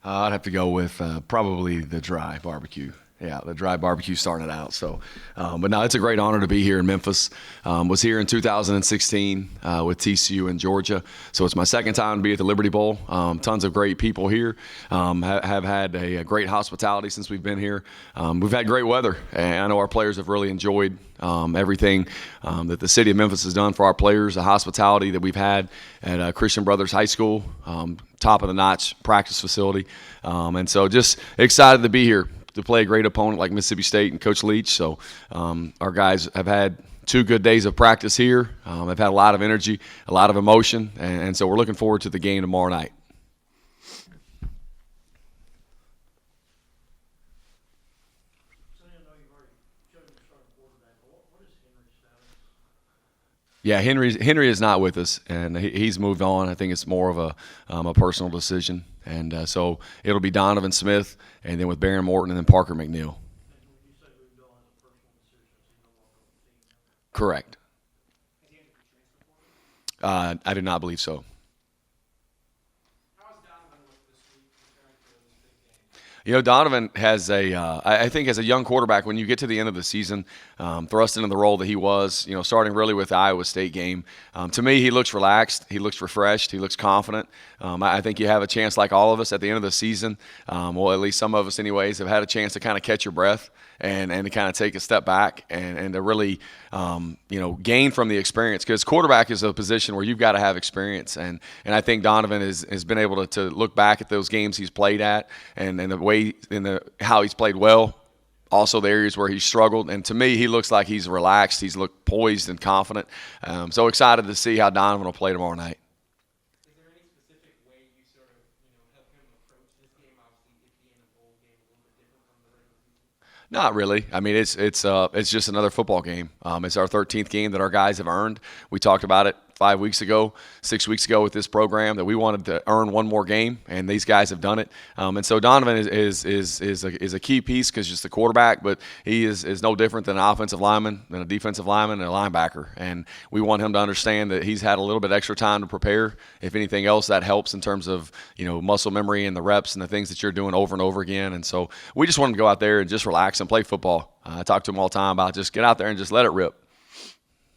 I'd have to go with probably the dry barbecue. Yeah, the dry barbecue starting it out. So, but no, it's a great honor to be here in Memphis. Was here in 2016 with TCU in Georgia. So it's my second time to be at the Liberty Bowl. Tons of great people here. Have had a great hospitality since we've been here. We've had great weather, and I know our players have really enjoyed everything that the city of Memphis has done for our players, the hospitality that we've had at Christian Brothers High School, top of the notch practice facility. And so just excited to be here to play a great opponent like Mississippi State and Coach Leach. So our guys have had 2 good days of practice here. They've had a lot of energy, a lot of emotion, and so we're looking forward to the game tomorrow night. Yeah, Henry is not with us, and he's moved on. I think it's more of a personal decision, and so it'll be Donovan Smith, and then with Baron Morton, and then Parker McNeil. Correct. I do not believe so. Donovan has I think as a young quarterback, when you get to the end of the season, thrust into the role that he was, starting really with the Iowa State game, to me, he looks relaxed. He looks refreshed. He looks confident. I think you have a chance, like all of us, at the end of the season, well, at least some of us anyways, have had a chance to kind of catch your breath and to kind of take a step back and to really, gain from the experience. Because quarterback is a position where you've got to have experience. And I think Donovan has been able to look back at those games he's played at and the way how he's played well, also the areas where he's struggled. And to me, he looks like he's relaxed. He's looked poised and confident. So excited to see how Donovan will play tomorrow night. Is there any specific way you sort of, help him approach this game? Obviously, it being a bowl game, a little bit different from the regular season. Not really. I mean, it's just another football game. It's our 13th game that our guys have earned. We talked about it 5 weeks ago, 6 weeks ago with this program that we wanted to earn one more game, and these guys have done it. And so Donovan is a key piece because just the quarterback, but he is no different than an offensive lineman, than a defensive lineman, and a linebacker. And we want him to understand that he's had a little bit extra time to prepare. If anything else, that helps in terms of muscle memory and the reps and the things that you're doing over and over again. And so we just want him to go out there and just relax and play football. I talk to him all the time about just get out there and just let it rip.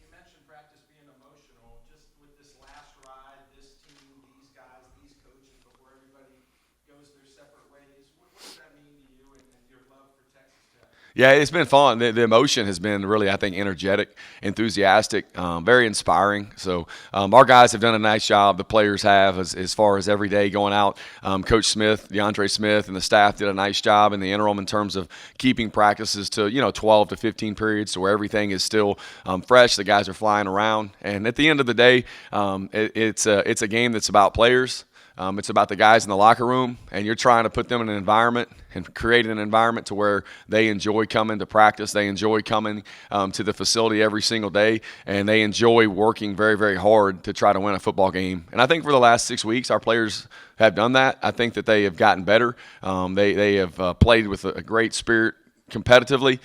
You mentioned practice being emotional. Just with this last ride, this team, these guys, these coaches, before everybody goes their separate ways, what does that mean to you and your love for Texas Tech? Yeah, it's been fun. The emotion has been really, I think, energetic, enthusiastic, very inspiring. So our guys have done a nice job. The players have as far as every day going out. Coach Smith, DeAndre Smith, and the staff did a nice job in the interim in terms of keeping practices to 12 to 15 periods to where everything is still fresh. The guys are flying around. And at the end of the day, it's a game that's about players. It's about the guys in the locker room, and you're trying to put them in an environment and create an environment to where they enjoy coming to practice. They enjoy coming to the facility every single day, and they enjoy working very, very hard to try to win a football game. And I think for the last 6 weeks, our players have done that. I think that they have gotten better. They have played with a great spirit competitively.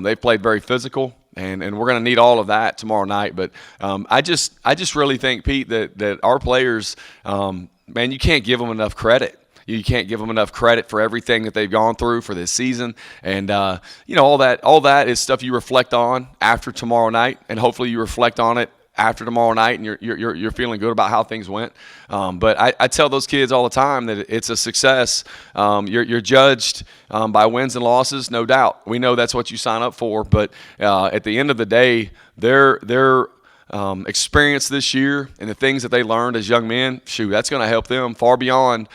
They've played very physical. And we're going to need all of that tomorrow night. But I just really think, Pete, that our players, man, you can't give them enough credit. You can't give them enough credit for everything that they've gone through for this season. And, all that is stuff you reflect on after tomorrow night. And hopefully you reflect on it after tomorrow night and you're feeling good about how things went. But I tell those kids all the time that it's a success. You're judged by wins and losses, no doubt. We know that's what you sign up for. But at the end of the day, their experience this year and the things that they learned as young men, that's going to help them far beyond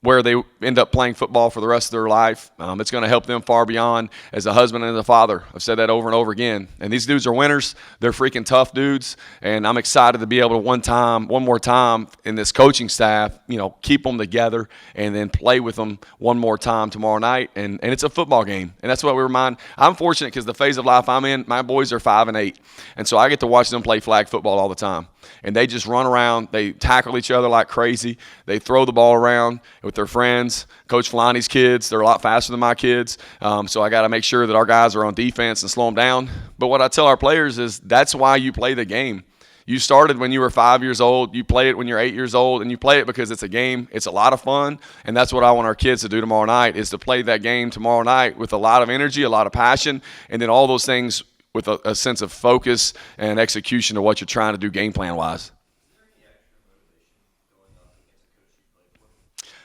where they end up playing football for the rest of their life. It's going to help them far beyond as a husband and as a father. I've said that over and over again. And these dudes are winners. They're freaking tough dudes. And I'm excited to be able to one more time in this coaching staff, keep them together and then play with them one more time tomorrow night. And it's a football game. And that's what we remind. I'm fortunate because the phase of life I'm in, my boys are 5 and 8. And so I get to watch them play flag football all the time. And they just run around. They tackle each other like crazy. They throw the ball around with their friends. Coach Filani's kids, they're a lot faster than my kids. So I got to make sure that our guys are on defense and slow them down. But what I tell our players is that's why you play the game. You started when you were 5 years old. You play it when you're 8 years old, and you play it because it's a game. It's a lot of fun, and that's what I want our kids to do tomorrow night, is to play that game tomorrow night with a lot of energy, a lot of passion, and then all those things with a sense of focus and execution of what you're trying to do game plan-wise.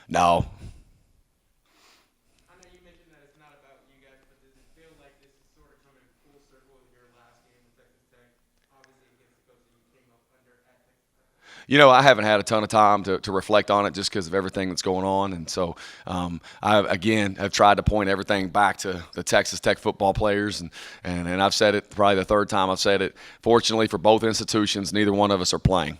No. I know you mentioned that it's not about you guys, but does it feel like this is sort of coming full circle with your last game with Texas Tech, obviously against the coach that you came up under at Texas Tech? You know, I haven't had a ton of time to reflect on it just because of everything that's going on. And so, I've tried to point everything back to the Texas Tech football players. And I've said it probably the third time I've said it. Fortunately for both institutions, neither one of us are playing.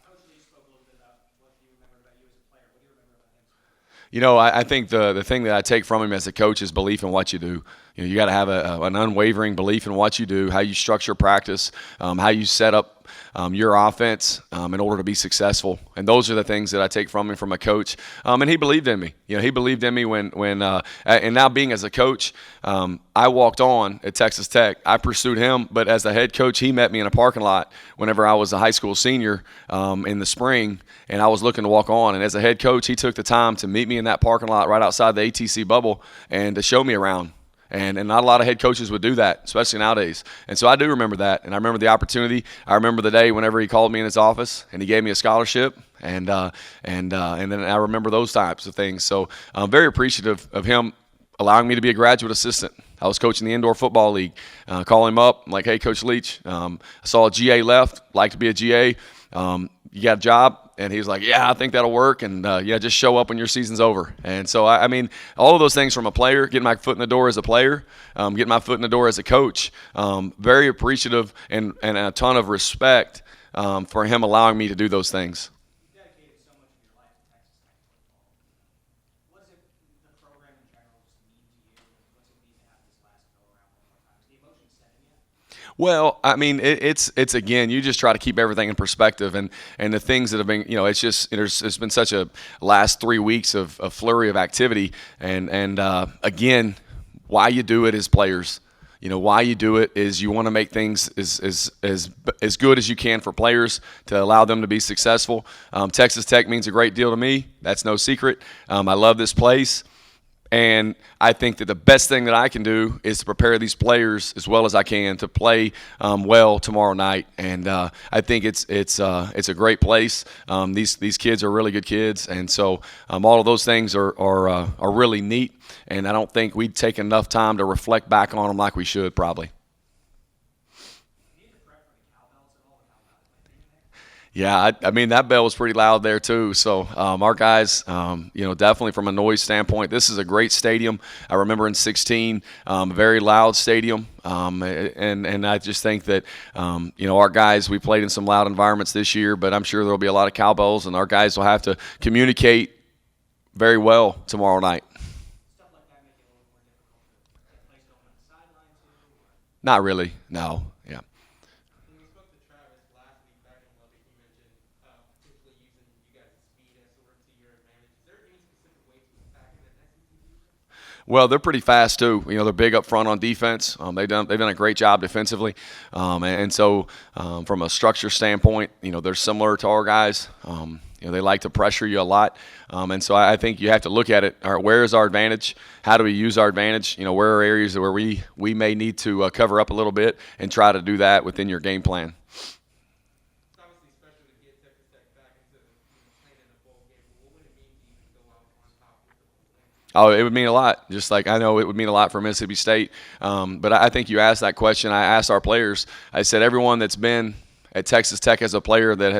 Coach Leach spoke a little bit about what you remember about you as a player. What do you remember about him? You know, I think the thing that I take from him as a coach is belief in what you do. You know, you got to have an unwavering belief in what you do, how you structure practice, how you set up your offense in order to be successful. And those are the things that I take from him from a coach. And he believed in me. You know, he believed in me when and now being as a coach, I walked on at Texas Tech. I pursued him, but as a head coach, he met me in a parking lot whenever I was a high school senior in the spring, and I was looking to walk on. And as a head coach, he took the time to meet me in that parking lot right outside the ATC bubble and to show me around. And not a lot of head coaches would do that, especially nowadays. And so I do remember that, and I remember the opportunity. I remember the day whenever he called me in his office and he gave me a scholarship, and then I remember those types of things. So I'm very appreciative of him allowing me to be a graduate assistant. I was coaching the indoor football league. Call him up, I'm like, hey, Coach Leach, I saw a GA left, like to be a GA. You got a job? And he was like, yeah, I think that'll work. And, just show up when your season's over. And so, I mean, all of those things from a player, getting my foot in the door as a player, getting my foot in the door as a coach, very appreciative and a ton of respect for him allowing me to do those things. You dedicated so much of your life to Texas Tech football. What does the program in general just mean to you? What's it mean to have this last go around one more time? Is the emotion setting yet? Well, I mean, it's again, you just try to keep everything in perspective, and the things that have been, it's just it's been such a last 3 weeks of flurry of activity, and again, why you do it is players. You know, why you do it is you want to make things as good as you can for players to allow them to be successful. Texas Tech means a great deal to me. That's no secret. I love this place. And I think that the best thing that I can do is to prepare these players as well as I can to play well tomorrow night. And I think it's a great place. These kids are really good kids, and so all of those things are really neat. And I don't think we take enough time to reflect back on them like we should probably. Yeah, I mean, that bell was pretty loud there too. So our guys, definitely from a noise standpoint, this is a great stadium. I remember in 16, a very loud stadium. And I just think that, our guys, we played in some loud environments this year, but I'm sure there'll be a lot of cowbells, and our guys will have to communicate very well tomorrow night. Stuff like that make it a little more difficult to get plays going on the sideline too? Not really, no. Yeah. When we spoke to Travis last week back in Lubbock, he mentioned potentially using you guys' speed as sort of to your advantage. Is there any specific way to attack an SEC defense? Well, they're pretty fast too. They're big up front on defense. They've done a great job defensively, and so from a structure standpoint, they're similar to our guys. They like to pressure you a lot, and so I think you have to look at it. All right, where is our advantage? How do we use our advantage? Where are areas where we may need to cover up a little bit and try to do that within your game plan. It's obviously special to get Texas Tech back into playing in a bowl game. What would it mean to even go out on top with the bowl game? Oh, it would mean a lot. Just like I know it would mean a lot for Mississippi State. But I think you asked that question. I asked our players. I said everyone that's been at Texas Tech as a player that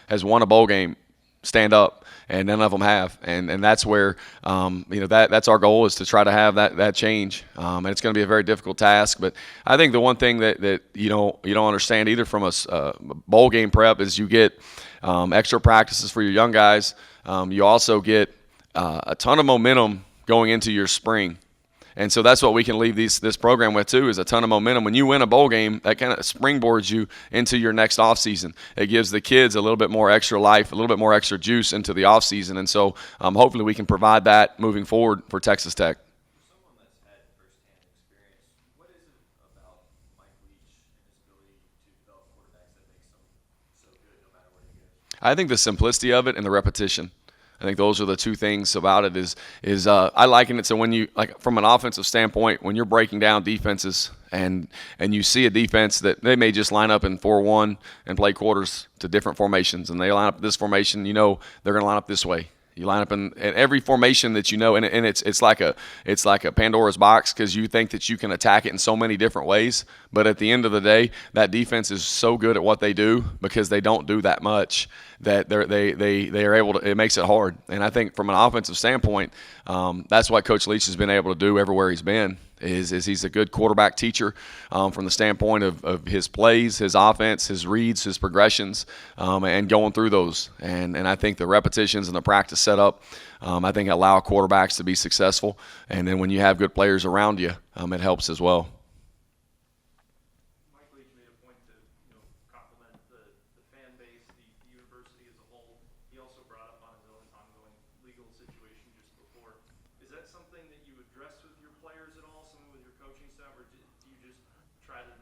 has won a bowl game, stand up. And none of them have, and that's where that's our goal, is to try to have that change, and it's going to be a very difficult task. But I think the one thing that you don't understand either from a bowl game prep is you get extra practices for your young guys. You also get a ton of momentum going into your spring. And so that's what we can leave this program with too, is a ton of momentum. When you win a bowl game, that kind of springboards you into your next offseason. It gives the kids a little bit more extra life, a little bit more extra juice into the offseason. And so hopefully we can provide that moving forward for Texas Tech. For someone that's had firsthand experience, what is it about Mike Leach and his ability to develop quarterbacks that makes I think the simplicity of it and the repetition. I think those are the two things about it. I liken it to when you, like, from an offensive standpoint, when you're breaking down defenses and you see a defense that they may just line up in 4-1 and play quarters to different formations, and they line up this formation, they're going to line up this way. You line up in every formation that and it's like a Pandora's box, because you think that you can attack it in so many different ways. But at the end of the day, that defense is so good at what they do, because they don't do that much, that they are able to. It makes it hard. And I think from an offensive standpoint, that's what Coach Leach has been able to do everywhere he's been. Is he's a good quarterback teacher from the standpoint of his plays, his offense, his reads, his progressions, and going through those. And I think the repetitions and the practice setup, I think allow quarterbacks to be successful. And then when you have good players around you, it helps as well. Mike Leach made a point to compliment the fan base, the university as a whole. He also brought up on his own ongoing legal situation just before. Is that something that you address with your players at all, something with your coaching staff, or do you just try to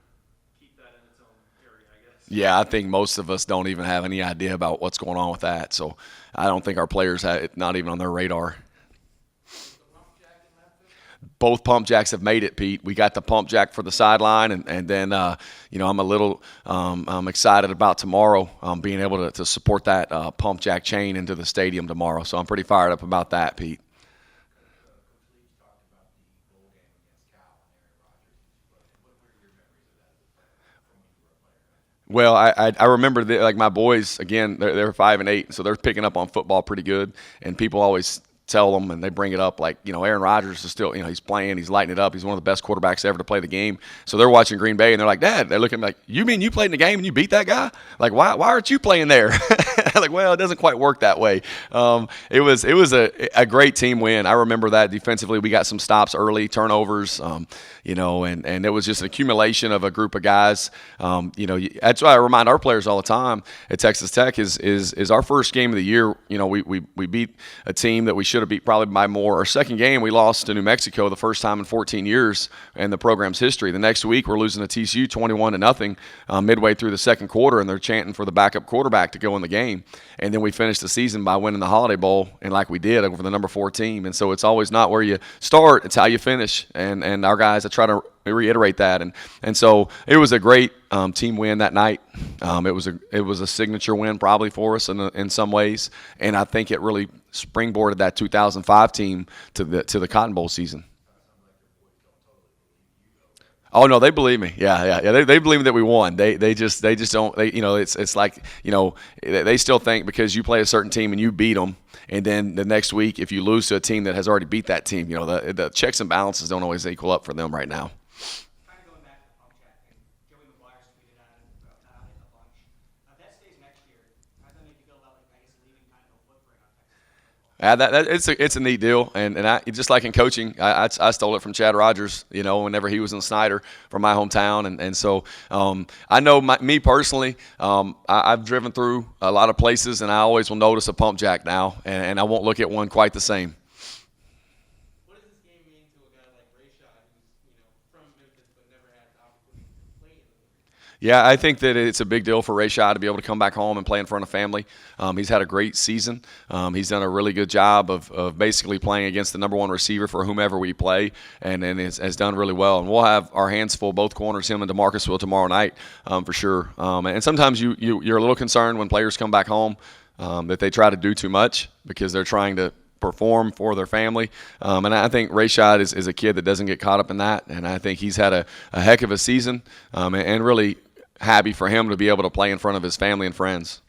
keep that in its own area, I guess? Yeah, I think most of us don't even have any idea about what's going on with that. So I don't think our players have it, not even on their radar. Both pump jacks have made it, Pete. We got the pump jack for the sideline, and then I'm a little I'm excited about tomorrow, being able to support that pump jack chain into the stadium tomorrow. So I'm pretty fired up about that, Pete. Well, I remember like my boys, again, they're 5 and 8, so they're picking up on football pretty good, and people always tell them, and they bring it up, like, Aaron Rodgers is still, he's playing, he's lighting it up, he's one of the best quarterbacks ever to play the game. So they're watching Green Bay, and they're like, Dad, they're looking like, you mean you played in the game and you beat that guy? Like, why aren't you playing there? Like, well, it doesn't quite work that way. It was a great team win. I remember that defensively, we got some stops early, turnovers, and it was just an accumulation of a group of guys. That's why I remind our players all the time at Texas Tech is our first game of the year. We beat a team that we should have beat probably by more. Our second game, we lost to New Mexico, the first time in 14 years in the program's history. The next week, we're losing to TCU 21-0 midway through the second quarter, and they're chanting for the backup quarterback to go in the game. And then we finished the season by winning the Holiday Bowl, and like we did, over the number 4 team. And so it's always not where you start, it's how you finish. And our guys, I try to reiterate that. And so it was a great team win that night. It was a signature win probably for us in some ways, and I think it really springboarded that 2005 team to the Cotton Bowl season. Oh no, they believe me. Yeah. They believe that we won. They just don't. It's like they still think because you play a certain team and you beat them, and then the next week if you lose to a team that has already beat that team, the checks and balances don't always equal up for them right now. Kind of going back to the pump jack, and Joey McGuire's tweeted on it a bunch. If that stays next year, how does that make you feel about, like, I guess, leaving kind of a footprint on Texas football? It's a neat deal, and I just like in coaching, I stole it from Chad Rogers, whenever he was in Snyder from my hometown, and so I know me personally, I've driven through a lot of places, and I always will notice a pump jack now, and I won't look at one quite the same. What does this game mean to a guy like Rayshad, who's from Memphis but never had the opportunity to play in the league? Yeah, I think that it's a big deal for Rayshad to be able to come back home and play in front of family. He's had a great season. He's done a really good job of basically playing against the number 1 receiver for whomever we play, and has done really well. And we'll have our hands full, both corners, him and DeMarcus will tomorrow night for sure. And sometimes you're a little concerned when players come back home that they try to do too much because they're trying to perform for their family. And I think Rayshad is a kid that doesn't get caught up in that. And I think he's had a heck of a season and really happy for him to be able to play in front of his family and friends.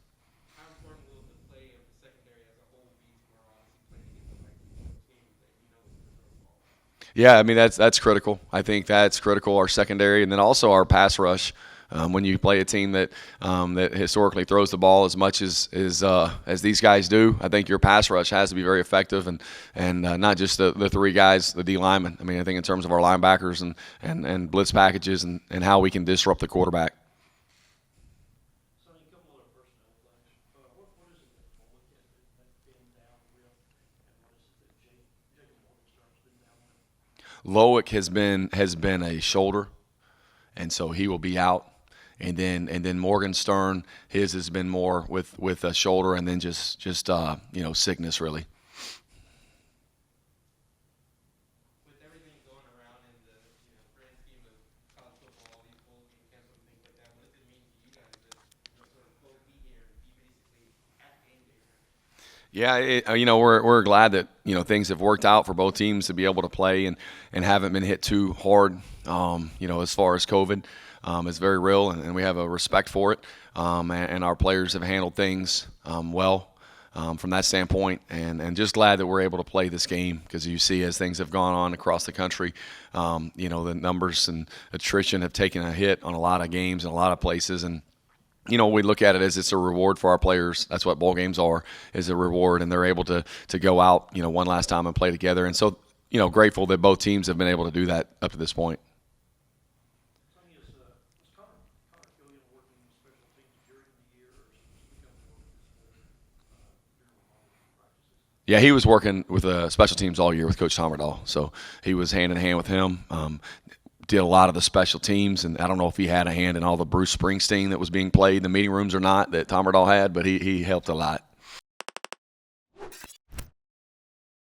How important will the play of the secondary as a whole be tomorrow, obviously playing against teams that is going to throw the ball? Yeah, I mean, that's critical. I think that's critical, our secondary, and then also our pass rush. When you play a team that historically throws the ball as much as these guys do, I think your pass rush has to be very effective, and not just the 3 guys, the D linemen. I mean, I think in terms of our linebackers and blitz packages and how we can disrupt the quarterback. Sonny, a couple of personnel flash. What is it that Bullock has been down with, and what is it that Jacob Morgenstern's been down with? Loic has been a shoulder, and so he will be out. and then Morgan Stern, his has been more with a shoulder, and then just sickness really. With everything going around in the grand scheme of college football, these bowl game camps and things like that, what does it mean to you guys to sort of both be here and be basically at game day? Yeah, we're glad that things have worked out for both teams to be able to play and haven't been hit too hard. As far as COVID, it's very real, and we have a respect for it. And our players have handled things well from that standpoint, and just glad that we're able to play this game because you see as things have gone on across the country, the numbers and attrition have taken a hit on a lot of games in a lot of places, and we look at it as it's a reward for our players. That's what bowl games are, is a reward, and they're able to go out, one last time and play together. And so, grateful that both teams have been able to do that up to this point. Sonny, is Connor Killian working special teams during the year, or practices? Yeah, he was working with special teams all year with Coach Tomerdahl, so he was hand in hand with him. Did a lot of the special teams, and I don't know if he had a hand in all the Bruce Springsteen that was being played in the meeting rooms or not that Tomerdahl had, but he helped a lot.